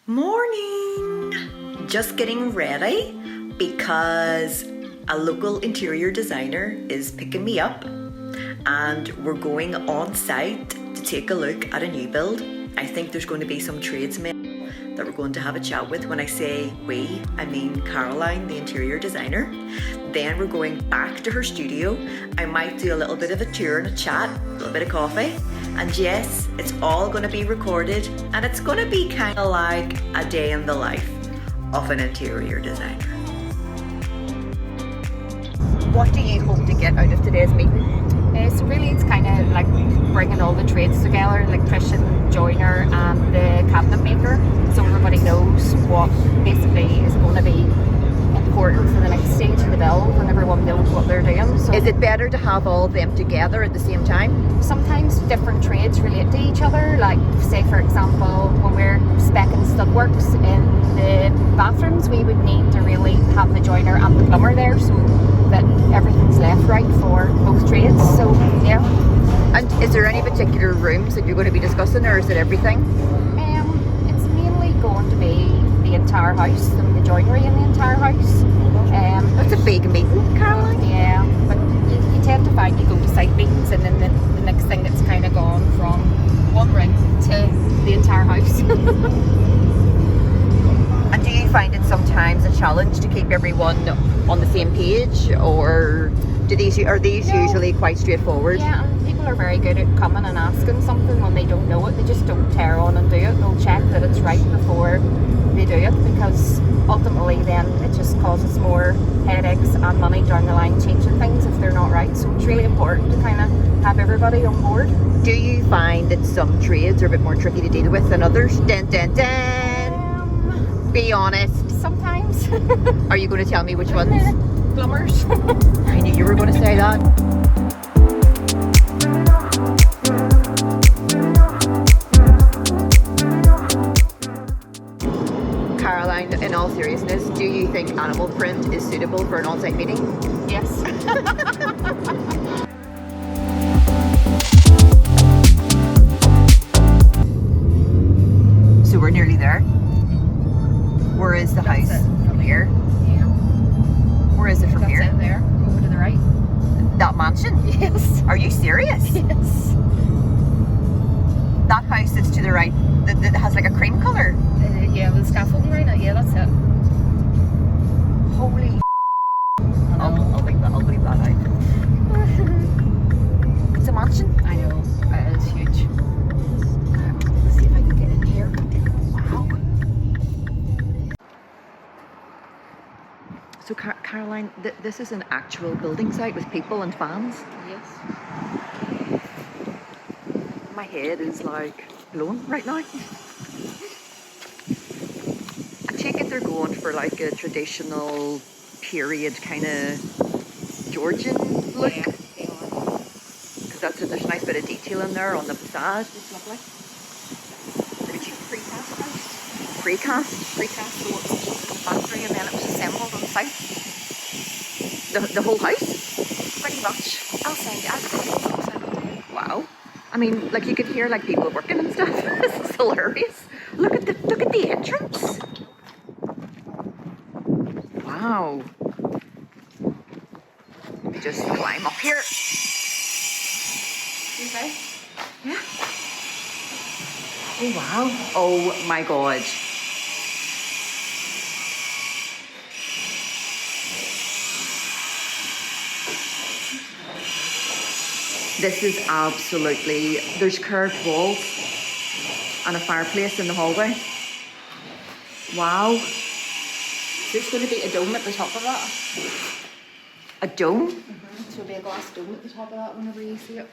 Morning! Just getting ready because a local interior designer is picking me up and we're going on site to take a look at a new build. I think there's going to be some tradesmen that we're going to have a chat with. When I say we, I mean Caroline, the interior designer. Then we're going back to her studio. I might do a little bit of a tour and a chat, a little bit of coffee. And yes, it's all going to be recorded and it's going to be kind of like a day in the life of an interior designer. What do you hope to get out of today's meeting? So really it's kind of like bringing all the trades together, electrician, joiner and the cabinet maker, so everybody knows what basically is going to be important for the next stage of the build and everyone knows what they're doing. So is it better to have all of them together at the same time? Sometimes different trades relate to each other, like say for example when we're speccing stud works in the bathrooms, we would need to really have the joiner and the plumber there so that everything's left right for both trades. So yeah. And is there any particular rooms that you're going to be discussing, or is it everything? It's mainly going to be the entire house and the joinery in the entire house. That's a big meeting, Caroline. Yeah, but you tend to find you go to site meetings and then the next thing it's kind of gone from one room to the entire house. And do you find it sometimes a challenge to keep everyone on the same page, or are these usually quite straightforward? Yeah, and people are very good at coming and asking something when they don't know it. They just don't tear on and do it. They'll check that it's right before they do it, because ultimately then it just causes more headaches and money down the line changing things if they're not right. So it's really important to kind of have everybody on board. Do you find that some trades are a bit more tricky to deal with than others? Be honest. Sometimes. Are you going to tell me which ones? Plumbers. I knew you were going to say that. Caroline, in all seriousness, do you think animal print is suitable for an on-site meeting? Yes. So we're nearly there. Where is the house? From here? Yeah. Where is it from here? That's it there, over to the right. That mansion? Yes. Are you serious? Yes. That house that's to the right, that has like a cream colour? Yeah, with the scaffolding right now, yeah, that's it. Holy I'll leave that out. It's a mansion. I know, it is huge. Let's see if I can get in here. Wow. So Caroline, this is an actual building site with people and fans? Yes. My head is like blown right now. I take it they're going for like a traditional period kind of Georgian look. Yeah, they are. Because there's a nice bit of detail in there on the facade. It's lovely. Did you Precast house. precast? Precast, so it's just the factory and then it was assembled on site. The whole house? Pretty much. I'll send you. Wow. I mean, like you could hear like people working and stuff. This is hilarious. Look at the entrance. Wow. Let me just climb up here. You okay? Yeah. Oh wow. Oh my god. This is absolutely, there's curved walls and a fireplace in the hallway. Wow. There's going to be a dome at the top of that. A dome? So there'll be a glass dome at the top of that whenever you see it.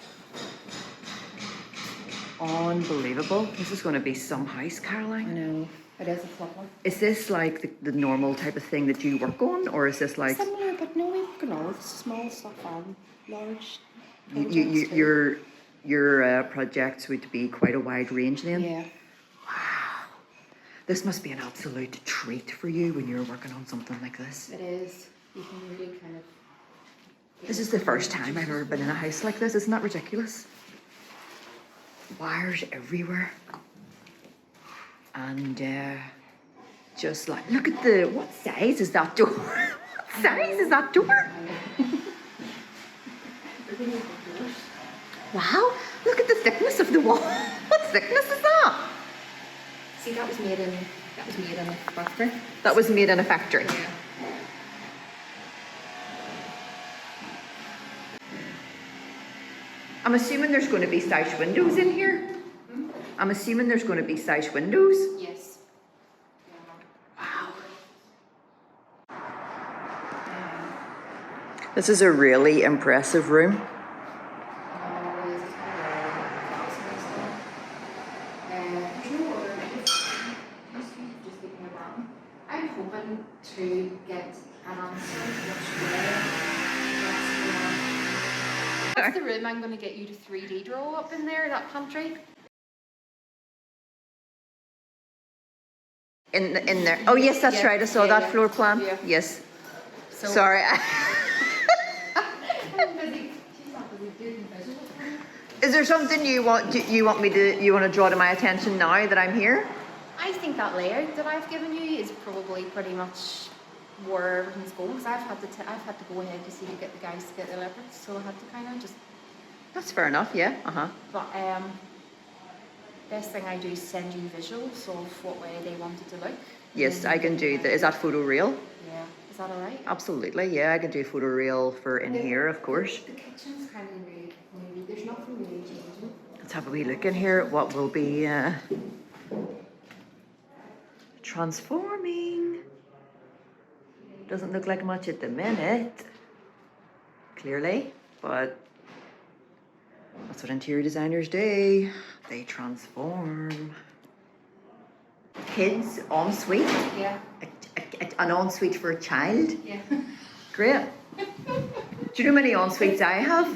Unbelievable. This is going to be some house, Caroline. I know. It is a lovely. Is this like the normal type of thing that you work on, or is this like... Similar, but no, we work on all small stuff and large your projects would be quite a wide range then? Yeah. Wow. This must be an absolute treat for you when you're working on something like this. It is. You can really kind of... This is the first time I've ever been in a house like this. Isn't that ridiculous? Wires everywhere. And Just like, look at the, what size is that door? What size is that door? Wow, look at the thickness of the wall. What thickness is that? See, that was made in a factory. That was made in a factory. Yeah. I'm assuming there's going to be sash windows in here. I'm assuming there's going to be sash windows. Yes. Wow. This is a really impressive room. I'm hoping to get an answer That's the room I'm going to get you to 3D draw up in there, that pantry. In there. Oh yes, that's right. I saw that floor plan. Yeah. Yes. So, Sorry. Is there something you want me to draw to my attention now that I'm here? I think that layout that I've given you is probably pretty much where everything's going, because I've had to go ahead to see to get the guys to get the electrics, so I had to kind of just. That's fair enough. Yeah. But best thing I do is send you visuals of what way they want it to look. Yes, I can do that. Is that photo real? Yeah. Is that alright? Absolutely. Yeah, I can do photo real for in here, of course. The kitchen's kind of really, there's nothing really changing. Let's have a wee look in here at what will be transforming. Doesn't look like much at the minute, clearly, but that's what interior designers do. They transform. Kids ensuite. Yeah. An ensuite for a child. Yeah. Great. Do you know how many ensuites I have?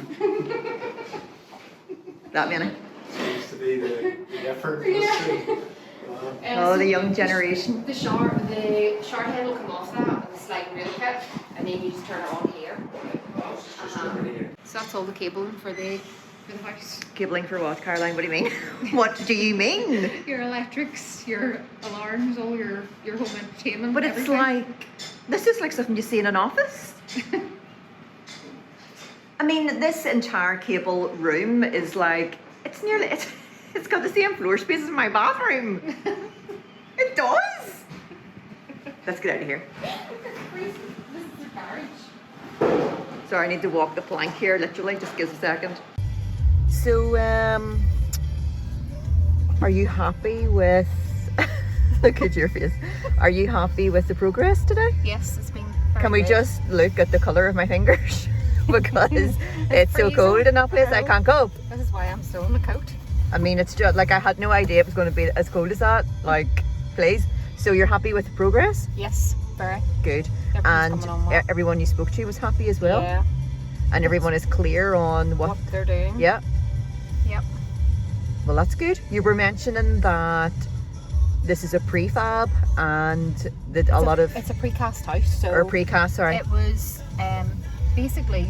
That many. Seems to be the effort. Yeah. Oh, the young generation. The shower head will come off that and the sliding rail kit, and then you just turn it on here. So that's all the cabling for the house. Cabling for what, Caroline? What do you mean? What do you mean? Your electrics, your alarms, all your home entertainment. But it's like, this is like something you see in an office. I mean, this entire cable room is like, it's got the same floor space as my bathroom. It does. Let's get out of here. This is the garage. Sorry, I need to walk the plank here, literally. Just give us a second. So, are you happy with... Look at your face. Are you happy with the progress today? Yes, it's been Can we good. just look at the colour of my fingers? Because it's so freezing. cold in that place, I can't cope. This is why I'm still in the coat. I mean, it's just like I had no idea it was going to be as cold as that. Like, please. So you're happy with the progress? Yes, very. Good. Everything's And coming on well. everyone you spoke to was happy as well? Yeah. And everyone is clear on what... What they're doing. Yeah. Yep. Well, that's good. You were mentioning that this is a prefab and that It's a precast house, so... Or precast, sorry. It was basically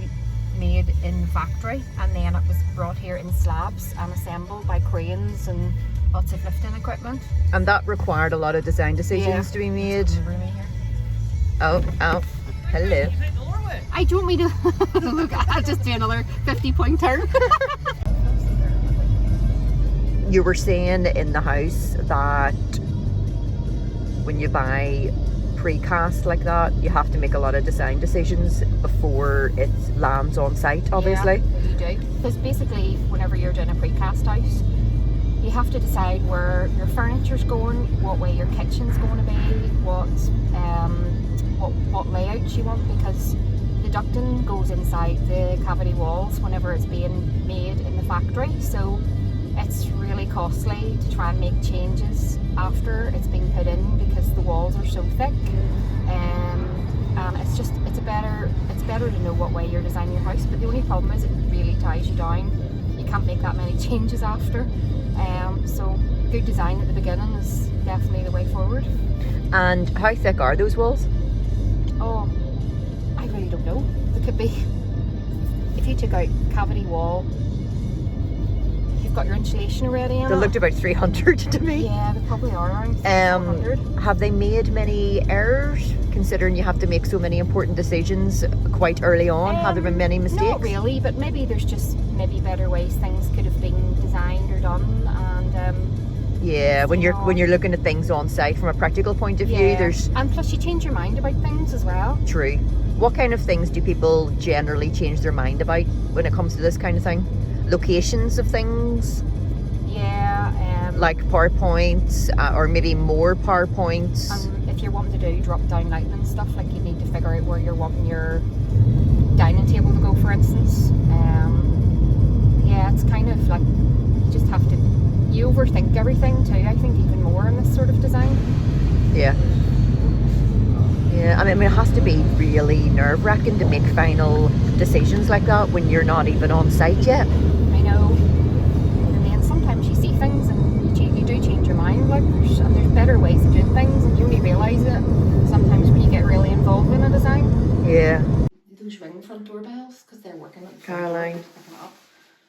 made in the factory, and then it was brought here in slabs and assembled by cranes and lots of lifting equipment. And that required a lot of design decisions to be made. Oh, hello. I don't mean to look, I'll just do another 50-point turn. You were saying in the house that when you buy precast like that, you have to make a lot of design decisions before it lands on site, obviously. Yeah, you do. Because basically, whenever you're doing a precast house, you have to decide where your furniture's going, what way your kitchen's going to be, what layout you want, because the ducting goes inside the cavity walls whenever it's being made in the factory. So it's really costly to try and make changes after it's been put in because the walls are so thick. And it's better to know what way you're designing your house. But the only problem is it really ties you down. You can't make that many changes after. So good design at the beginning is definitely the way forward. And how thick are those walls? Oh, I really don't know. They could be, if you took out cavity wall, you've got your insulation already in They it. looked about 300 to me. Yeah, they probably are around 400. Have they made many errors, considering you have to make so many important decisions quite early on? Have there been many mistakes? Not really, but maybe there's just maybe better ways things could have been designed or done. And yeah, when you're looking at things on site from a practical point of view, there's... And plus you change your mind about things as well. True. What kind of things do people generally change their mind about when it comes to this kind of thing? Locations of things? Yeah. Like PowerPoints, or maybe more PowerPoints. And if you're wanting to do drop-down lighting and stuff, like you need to figure out where you're wanting your dining table to go, for instance. Yeah, it's kind of like you just have to... You overthink everything too, I think, even more in this sort of design. Yeah. Yeah, I mean, it has to be really nerve-wracking to make final decisions like that when you're not even on site yet. I know. And then sometimes you see things and you do change your mind, like there's better ways of doing things, and you only realise it sometimes when you get really involved in a design. Yeah. Those ring front doorbells, because they're working at the Caroline. front door, picking it up.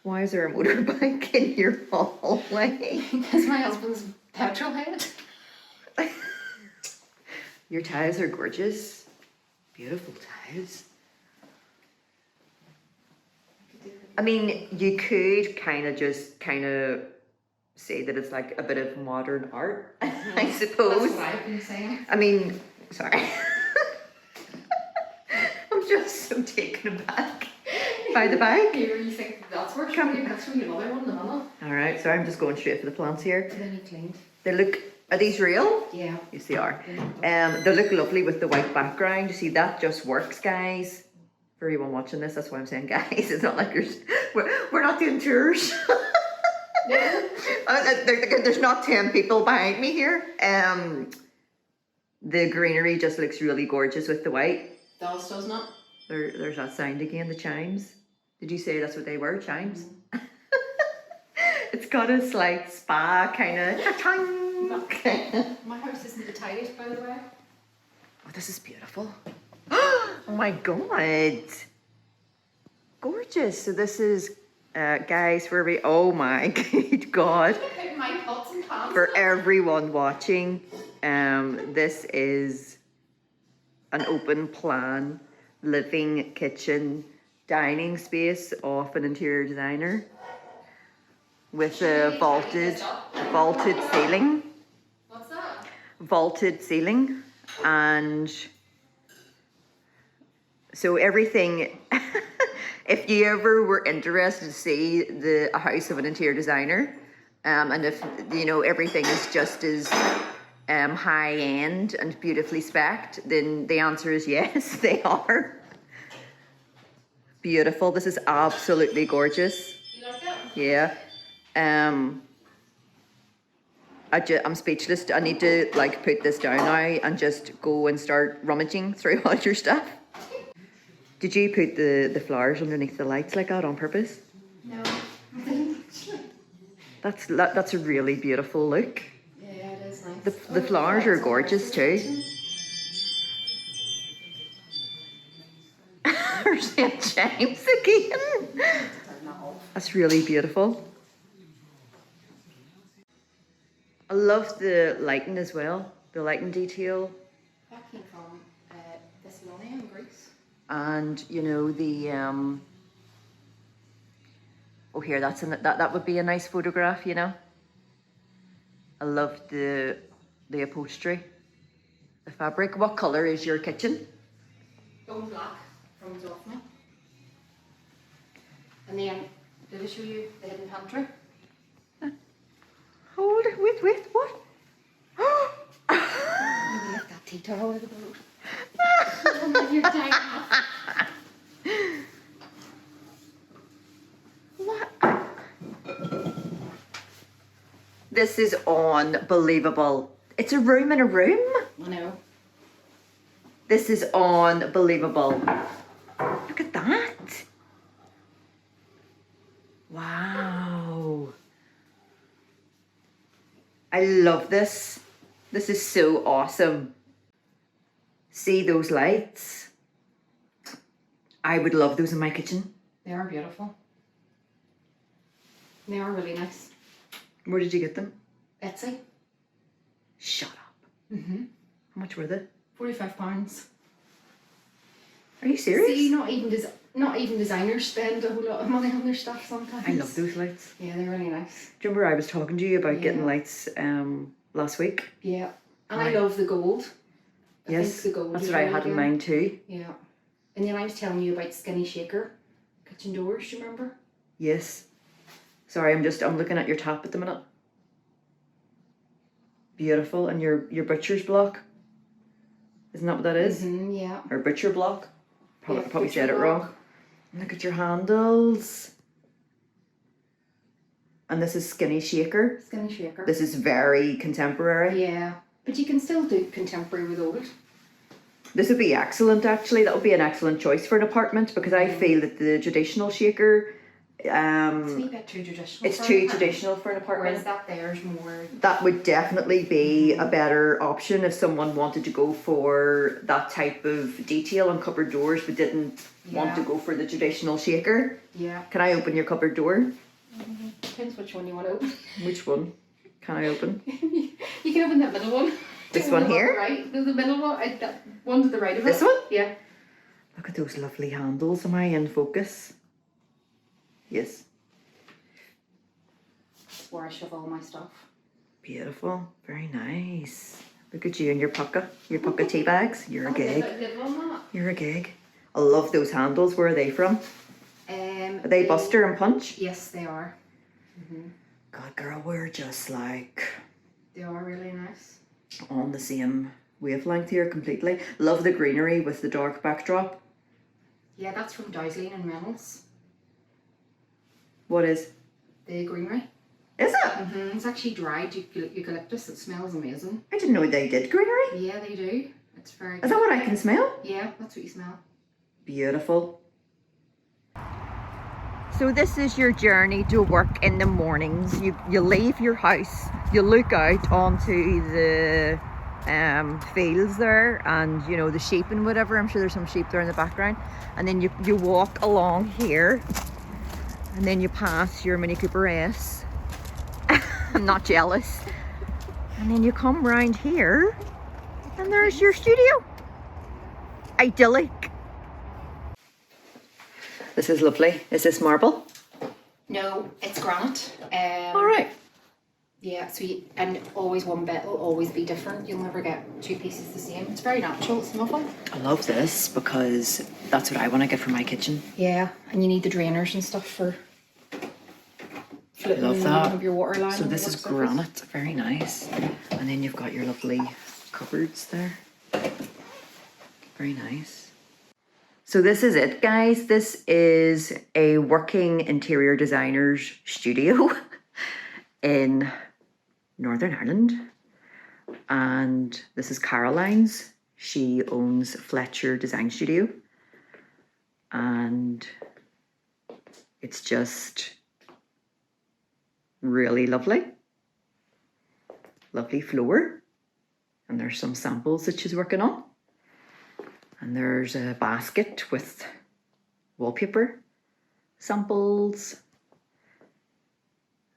Why is there a motorbike in your hallway? Because my husband's petrol head. Your tiles are gorgeous. Beautiful tiles. I mean, you could kind of say that it's like a bit of modern art, I suppose. That's what I've been saying. I mean, sorry. I'm just so taken aback by the bag. You think that's worth Come. That's really another one, the manna. Alright, so I'm just going straight for the plants here. And then you cleaned. They look, are these real? Yeah. Yes, they are. They look lovely with the white background. You see, that just works, guys. For anyone watching this, that's why I'm saying guys. It's not like we're not doing tours. There's not 10 people behind me here. The greenery just looks really gorgeous with the white. Doesn't it? There's that sound again, the chimes. Did you say that's what they were, chimes? It's got a slight spa kind of cha-chang. My house isn't the tightest, by the way. Oh, this is beautiful. Oh my god. Gorgeous. So this is, guys, where we, oh my good god. Put my pots and pans For in. everyone watching, this is an open plan living kitchen dining space of an interior designer with a vaulted ceiling. What's that? Vaulted ceiling, and so everything. If you ever were interested to see a house of an interior designer, and if you know everything is just as high end and beautifully spec'd, then the answer is yes, they are. Beautiful. This is absolutely gorgeous. You like it? Yeah. I'm speechless. I need to like put this down now and just go and start rummaging through all your stuff. Did you put the flowers underneath the lights like that on purpose? No, I didn't actually. That's a really beautiful look. Yeah, it is nice. The flowers are gorgeous too. There's St. James again. That's really beautiful. I love the lighting as well, the lighting detail. That came from Thessalonica in Greece. And you know the oh here, that would be a nice photograph, you know. I love the upholstery, the fabric. What colour is your kitchen? Gold black from Georgian. And then did I show you the hidden pantry? Hold it, wait, what? Maybe lift that tea towel out of the boat. You're dying. What? This is unbelievable. It's a room in a room. I know. This is unbelievable. Look at that. Wow. I love this. This is so awesome. See those lights? I would love those in my kitchen. They are beautiful. They are really nice. Where did you get them? Etsy. Shut up. Mm-hmm. How much were they? £45. Are you serious? See, not even designers spend a whole lot of money on their stuff sometimes. I love those lights. Yeah, they're really nice. Do you remember I was talking to you about getting Yeah. lights last week? Yeah. And Right. I love the gold. I Yes, think the gold that's is what I really had in good. mind too. Yeah. And then I was telling you about Skinny Shaker kitchen doors, do you remember? Yes. Sorry, I'm looking at your top at the minute. Beautiful. And your butcher's block. Isn't that what that is? Mm-hmm, yeah. Or butcher block. Probably Yeah, butcher said it block. wrong. Look at your handles. And this is Skinny Shaker. Skinny Shaker. This is very contemporary. Yeah. But you can still do contemporary with old. This would be excellent, actually. That would be an excellent choice for an apartment because I feel that the traditional shaker, It's a wee bit too traditional. it's for too an apartment. traditional for an apartment. Whereas that there's more. That would definitely be a better option if someone wanted to go for that type of detail on cupboard doors but didn't want to Yeah. go for the traditional shaker. Yeah. Can I open your cupboard door? Depends which one you want to open. Which one can I open? You can open that middle one. This The one on the here? Right. The middle one. That one to the right of it. This one? Yeah. Look at those lovely handles. Am I in focus? Yes. That's where I shove all my stuff. Beautiful. Very nice. Look at you and your pucka tea bags. You're a gig. Little on that. You're a gig. I love those handles. Where are they from? Are they Buster and Punch? Yes, they are. God, girl, we're just like They are really nice. on the same wavelength here completely. Love the greenery with the dark backdrop. Yeah, that's from Dowsley and Reynolds. What is? The greenery. Is it? It's actually dried eucalyptus. It smells amazing. I didn't know they did greenery. Yeah, they do. It's very Is good. that what I can smell? Yeah, that's what you smell. Beautiful. So this is your journey to work in the mornings. You leave your house, you look out onto the fields there and you know the sheep and whatever. I'm sure there's some sheep there in the background. And then you walk along here and then you pass your Mini Cooper S. I'm not jealous. And then you come round here and there's your studio. Idyllic. This is lovely. Is this marble? No, it's granite. All right. Yeah, so and always one bit will always be different. You'll never get two pieces the same. It's very natural. It's lovely. I love this because that's what I want to get for my kitchen. Yeah, and you need the drainers and stuff for flipping Love that. your water line. So on the this is work surface. granite. Very nice. And then you've got your lovely cupboards there. Very nice. So this is it, guys. This is a working interior designer's studio in Northern Ireland. And this is Caroline's. She owns Fletcher Design Studio. And it's just really lovely. Lovely floor. And there's some samples that she's working on. And there's a basket with wallpaper, samples,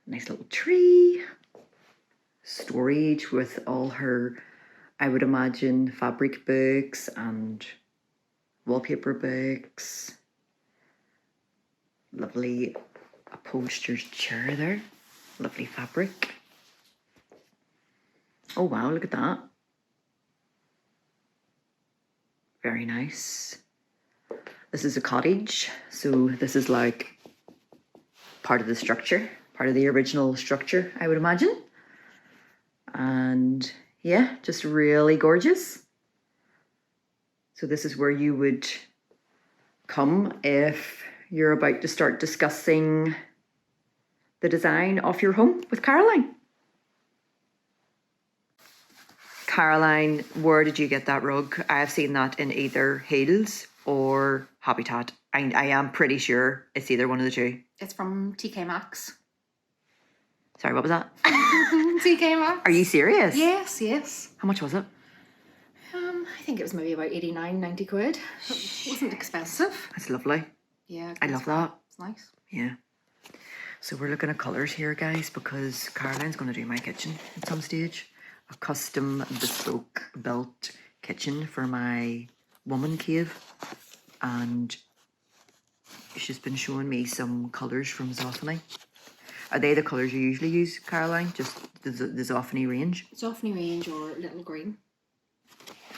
nice little tree, storage with all her, I would imagine, fabric books and wallpaper books. Lovely upholstered chair there, lovely fabric. Oh wow, look at that. Very nice. This is a cottage, so this is like part of the structure, part of the original structure, I would imagine. And yeah, just really gorgeous. So this is where you would come if you're about to start discussing the design of your home with Caroline. Caroline, where did you get that rug? I have seen that in either Heels or Habitat. I am pretty sure it's either one of the two. It's from TK Maxx. Sorry, what was that? TK Maxx. Are you serious? Yes, yes. How much was it? I think it was maybe about 89, 90 quid. It wasn't expensive. That's lovely. Yeah. I love that. It's nice. Yeah. So we're looking at colours here, guys, because Caroline's going to do my kitchen at some stage. A custom bespoke built kitchen for my woman cave. And she's been showing me some colours from Zoffany. Are they the colours you usually use, Caroline? Just the Zoffany range? Zoffany range or Little Green.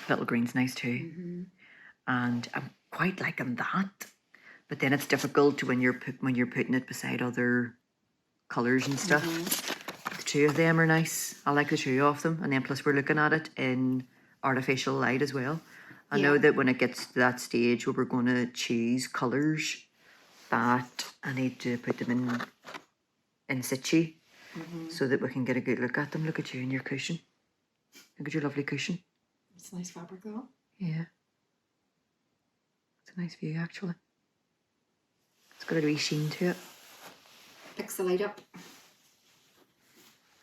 Little Green's nice too. And I'm quite liking that. But then it's difficult when you're putting it beside other colours and stuff. The two of them are nice. I like the two of them. And then plus we're looking at it in artificial light as well. I know that when it gets to that stage where we're going to choose colours, that I need to put them in situ so that we can get a good look at them. Look at you and your cushion. Look at your lovely cushion. It's a nice fabric though. Yeah. It's a nice view actually. It's got a wee sheen to it. Picks the light up.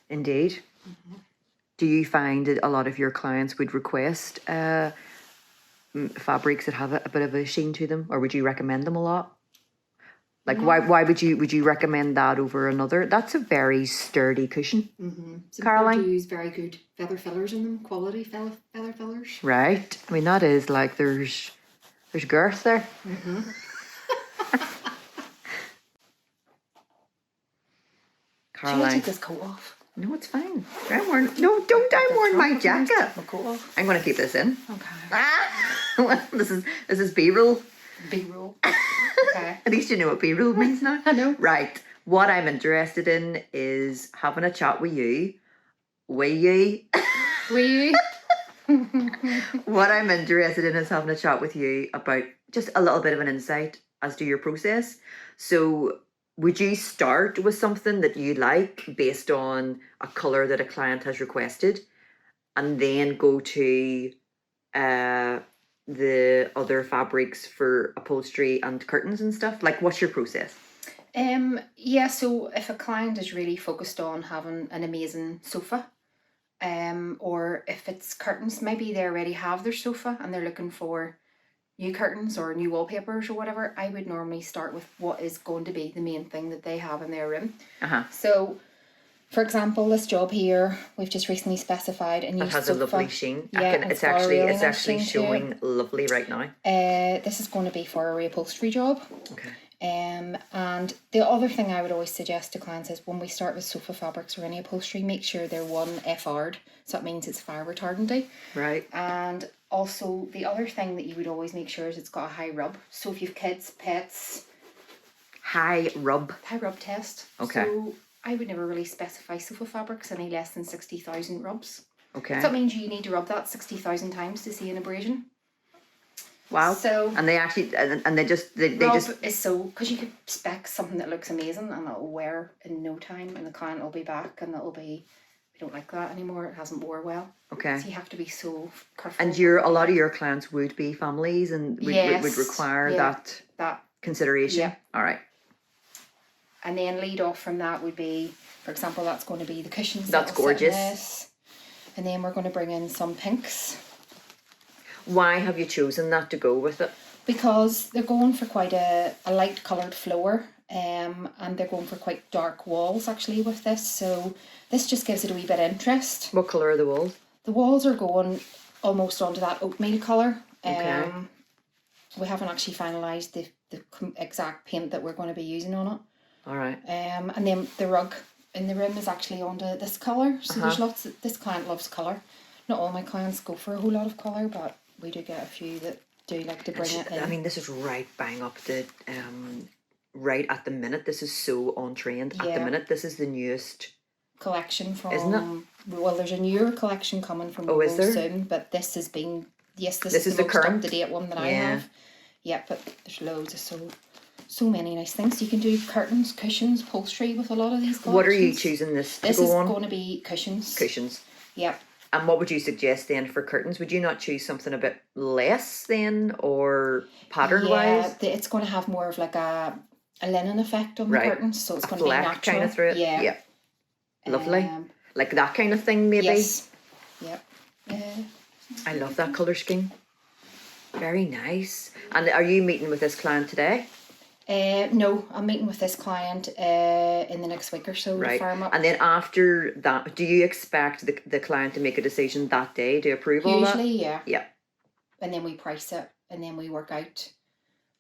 Indeed. Do you find that a lot of your clients would request fabrics that have a bit of a sheen to them, or would you recommend them a lot? Like, why would you recommend that over another? That's a very sturdy cushion. It's Caroline? important to use very good feather fillers in them, quality feather fillers. Right. I mean, that is like there's girth there. Should I take this coat off? No, it's fine. I'm wearing, no, don't I'm wearing my jacket. My coat off. I'm going to keep this in. Okay. This is B-roll. B-roll. Okay. At least you know what B-roll means now. I know. Right. What I'm interested in is having a chat with you. Will you? What I'm interested in is having a chat with you about just a little bit of an insight as to your process. So would you start with something that you like based on a colour that a client has requested and then go to the other fabrics for upholstery and curtains and stuff? Like, what's your process? Yeah, so if a client is really focused on having an amazing sofa, or if it's curtains, maybe they already have their sofa and they're looking for new curtains or new wallpapers or whatever, I would normally start with what is going to be the main thing that they have in their room. So, for example, this job here, we've just recently specified a new sofa. It has a lovely sheen. Yeah, it's actually showing lovely right now. This is going to be for a reupholstery job. Okay. And the other thing I would always suggest to clients is when we start with sofa fabrics or any upholstery, make sure they're 1FR'd. So that means it's fire retardanty. Right. And also the other thing that you would always make sure is it's got a high rub. So if you've kids, pets. High rub test. Okay. So I would never really specify sofa fabrics any less than 60,000 rubs. Okay. So that means you need to rub that 60,000 times to see an abrasion. Wow. So and they actually and they just is so, because you could spec something that looks amazing and it'll wear in no time and the client will be back and it'll be, we don't like that anymore, it hasn't wore well. Okay. So you have to be so careful. And a lot of your clients would be families and would require that consideration. Yeah. All right. And then lead off from that would be, for example, that's going to be the cushions. That's gorgeous. And then we're going to bring in some pinks. Why have you chosen that to go with it? Because they're going for quite a light coloured floor, and they're going for quite dark walls actually with this. So this just gives it a wee bit of interest. What colour are the walls? The walls are going almost onto that oatmeal colour. Okay. We haven't actually finalised the exact paint that we're going to be using on it. All right. And then the rug in the room is actually onto this colour. So there's lots of, this client loves colour. Not all my clients go for a whole lot of colour, but we do get a few that do like to bring it in. I mean, this is right bang up the right at the minute. This is so on trend at the minute. This is the newest collection from, isn't it? Well, there's a newer collection coming from is there? soon, but this has been, this is the most current up-to-date one that I have. Yeah, but there's loads of so many nice things. You can do curtains, cushions, upholstery with a lot of these collections. What are you choosing this to This go is on? going to be cushions. Cushions. Yeah. And what would you suggest then for curtains? Would you not choose something a bit less then, or pattern-wise? Yeah, it's going to have more of like a linen effect on the curtains, so it's going to be natural. Kind of through it? Yeah. Lovely. Like that kind of thing, maybe? Yes. Yep. I love that colour scheme. Very nice. And are you meeting with this client today? No, I'm meeting with this client in the next week or so to Right. firm up. And then after that, do you expect the client to make a decision that day to approve all that? Usually, yeah. Yeah. And then we price it, and then we work out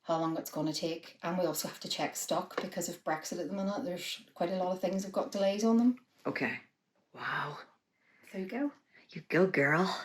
how long it's going to take. And we also have to check stock because of Brexit at the minute. There's quite a lot of things have got delays on them. Okay. Wow. There you go. You go, girl.